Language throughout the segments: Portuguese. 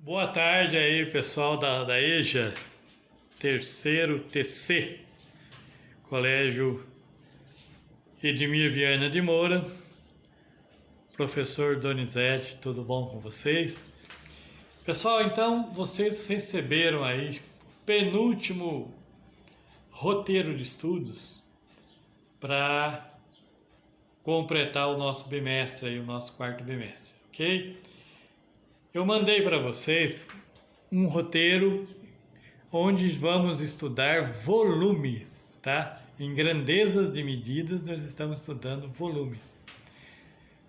Boa tarde aí, pessoal da EJA, terceiro TC, Colégio Edmir Viana de Moura, professor Donizete, tudo bom com vocês? Pessoal, então vocês receberam aí o penúltimo roteiro de estudos para completar o nosso bimestre aí, o nosso quarto bimestre, ok? Eu mandei para vocês um roteiro onde vamos estudar volumes, tá? Em grandezas de medidas, nós estamos estudando volumes.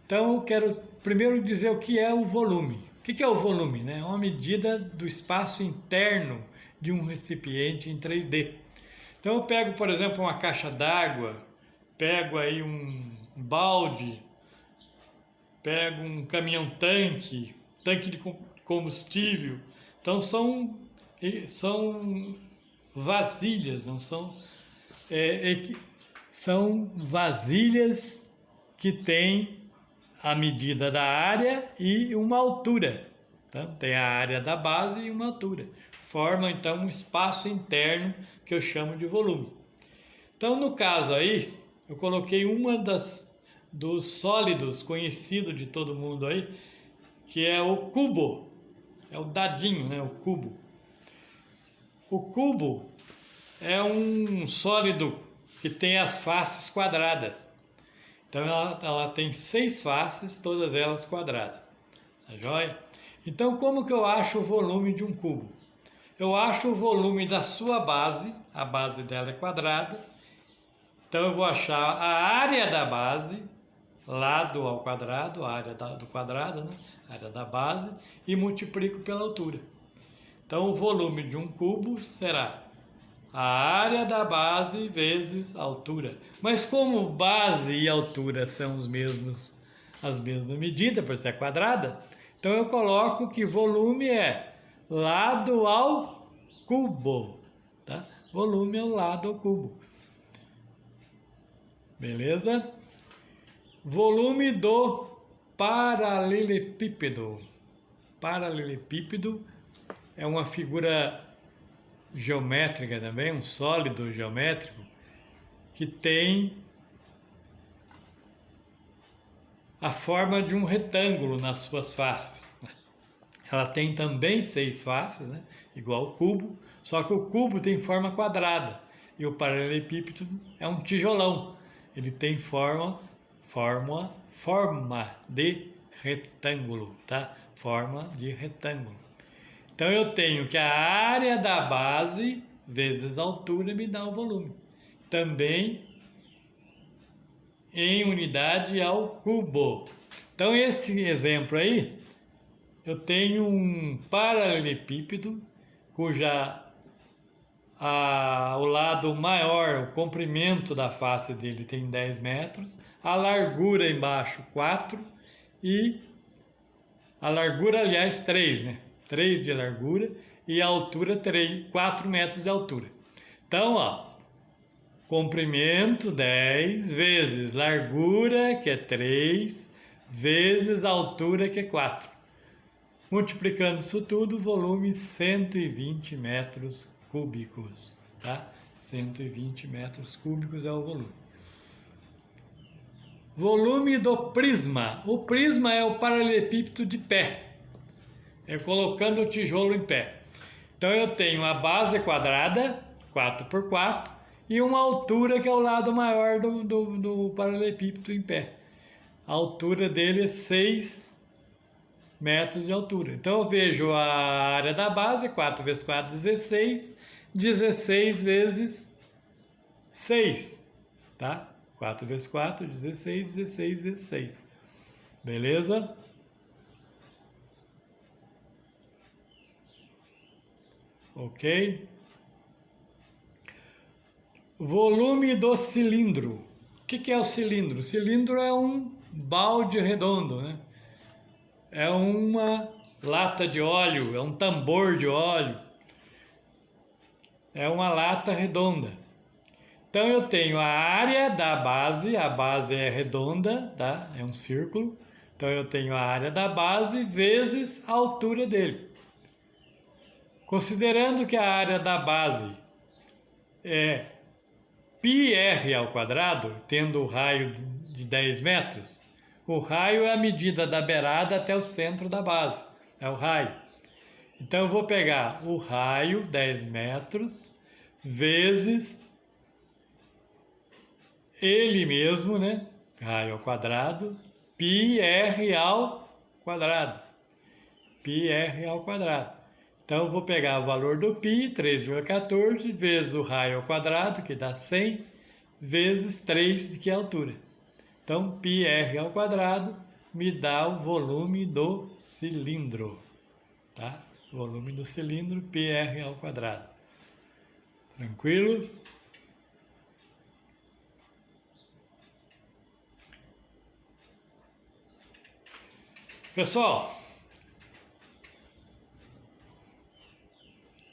Então, eu quero primeiro dizer o que é o volume. O que é o volume? Né? É uma medida do espaço interno de um recipiente em 3D. Então, eu pego, por exemplo, uma caixa d'água, pego aí um balde, pego um caminhão-tanque, tanque de combustível. Então, são vasilhas, não são, são vasilhas que têm a medida da área e uma altura. Tá? Tem a área da base e uma altura. Forma então um espaço interno que eu chamo de volume. Então, no caso aí, eu coloquei dos sólidos conhecidos de todo mundo aí, que é o cubo. É o dadinho, né? O cubo. O cubo é um sólido que tem as faces quadradas. Então ela tem 6 faces, todas elas quadradas. Tá joia? Então como que eu acho o volume de um cubo? Eu acho o volume da sua base, a base dela é quadrada. Então eu vou achar a área da base, lado ao quadrado, a área do quadrado, né? A área da base, e multiplico pela altura. Então o volume de um cubo será a área da base vezes a altura. Mas como base e altura são as mesmas medidas, por ser quadrada, então eu coloco que volume é lado ao cubo. Tá? Volume é o lado ao cubo. Beleza? Volume do paralelepípedo. Paralelepípedo é uma figura geométrica também, um sólido geométrico, que tem a forma de um retângulo nas suas faces. Ela tem também 6 faces, né? Igual o cubo, só que o cubo tem forma quadrada e o paralelepípedo é um tijolão. Ele tem forma de retângulo, tá? Forma de retângulo. Então eu tenho que a área da base vezes a altura me dá o volume. Também em unidade ao cubo. Então esse exemplo aí, eu tenho um paralelepípedo o lado maior, o comprimento da face dele tem 10 metros, a largura embaixo 4 e a largura, aliás, 3, né? 3 de largura e a altura 4 metros de altura. Então, ó, comprimento 10 vezes largura, que é 3, vezes altura, que é 4. Multiplicando isso tudo, volume 120 metros cúbicos, tá? 120 metros cúbicos é o volume. Volume do prisma. O prisma é o paralelepípedo de pé. É colocando o tijolo em pé. Então eu tenho a base quadrada, 4 por 4, e uma altura que é o lado maior do paralelepípedo em pé. A altura dele é 6 metros de altura. Então eu vejo a área da base, 4 vezes 4, 16. 16 vezes 6, tá? 4 vezes 4, 16, 16 vezes 6. Beleza? Ok? Volume do cilindro. O que é o cilindro? O cilindro é um balde redondo, né? É uma lata de óleo, é um tambor de óleo. É uma lata redonda. Então eu tenho a área da base, a base é redonda, tá? É um círculo. Então eu tenho a área da base vezes a altura dele. Considerando que a área da base é πr², tendo o raio de 10 metros, o raio é a medida da beirada até o centro da base, é o raio. Então eu vou pegar o raio, 10 metros, vezes ele mesmo, né? Raio ao quadrado, πr². πr². Então eu vou pegar o valor do π, 3,14, vezes o raio ao quadrado, que dá 100, vezes 3, que é a altura. Então, πr² me dá o volume do cilindro, tá? Volume do cilindro, πr². Tranquilo? Pessoal,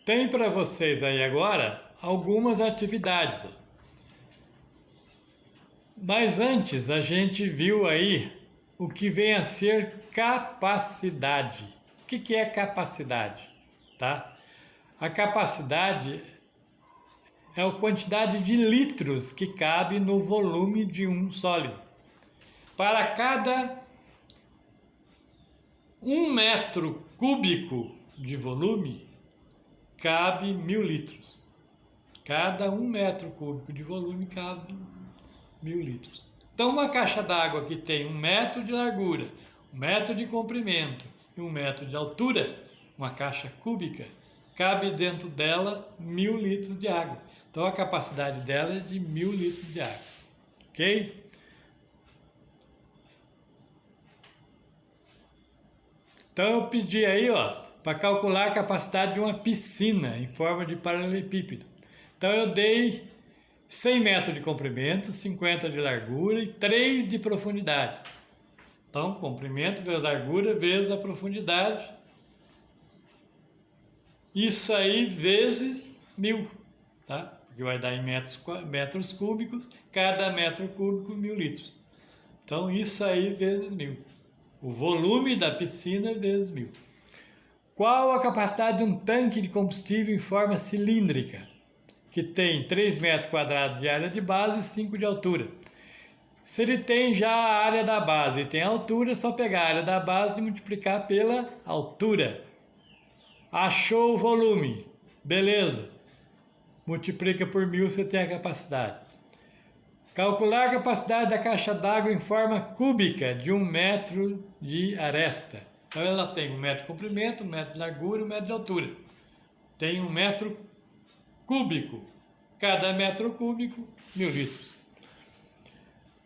tem para vocês aí agora algumas atividades. Mas antes a gente viu aí o que vem a ser capacidade. O que é capacidade? Tá? A capacidade é a quantidade de litros que cabe no volume de um sólido. Para cada 1 metro cúbico de volume, cabe 1.000 litros. Cada 1 metro cúbico de volume cabe 1.000 litros. Então, uma caixa d'água que tem 1 metro de largura, 1 metro de comprimento e 1 metro de altura, uma caixa cúbica, cabe dentro dela 1.000 litros de água. Então, a capacidade dela é de 1.000 litros de água. Ok? Então, eu pedi aí, ó, para calcular a capacidade de uma piscina em forma de paralelepípedo. Então, eu dei 100 metros de comprimento, 50 de largura e 3 de profundidade. Então, comprimento vezes largura vezes a profundidade. Isso aí vezes 1.000, tá? Porque vai dar em metros cúbicos, cada metro cúbico 1.000 litros. Então, isso aí vezes 1.000. O volume da piscina vezes 1.000. Qual a capacidade de um tanque de combustível em forma cilíndrica, que tem 3 metros quadrados de área de base e 5 de altura? Se ele tem já a área da base e tem a altura, é só pegar a área da base e multiplicar pela altura. Achou o volume, beleza. Multiplica por 1.000, você tem a capacidade. Calcular a capacidade da caixa d'água em forma cúbica de 1 metro de aresta. Então ela tem 1 metro de comprimento, 1 metro de largura e 1 metro de altura. Tem 1 metro cúbico. Cada metro cúbico, 1.000 litros.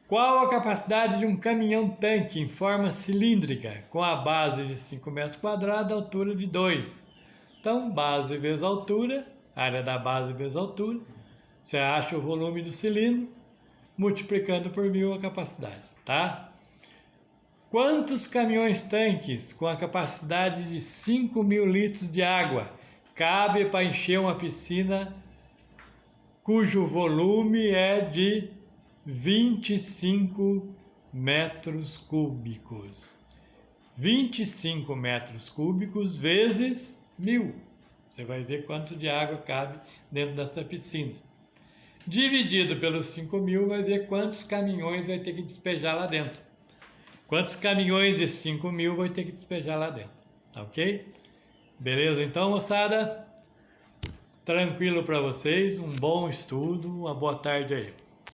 Qual a capacidade de um caminhão-tanque em forma cilíndrica, com a base de 5 metros quadrados, altura de 2? Então, base vezes altura, área da base vezes altura, você acha o volume do cilindro, multiplicando por 1.000 a capacidade, tá? Quantos caminhões-tanques com a capacidade de 5.000 litros de água cabe para encher uma piscina cujo volume é de 25 metros cúbicos? 25 metros cúbicos vezes 1.000. Você vai ver quanto de água cabe dentro dessa piscina. Dividido pelos 5.000, vai ver quantos caminhões vai ter que despejar lá dentro. Quantos caminhões de 5.000 vai ter que despejar lá dentro. Tá ok? Beleza? Então, moçada, tranquilo para vocês. Um bom estudo. Uma boa tarde aí.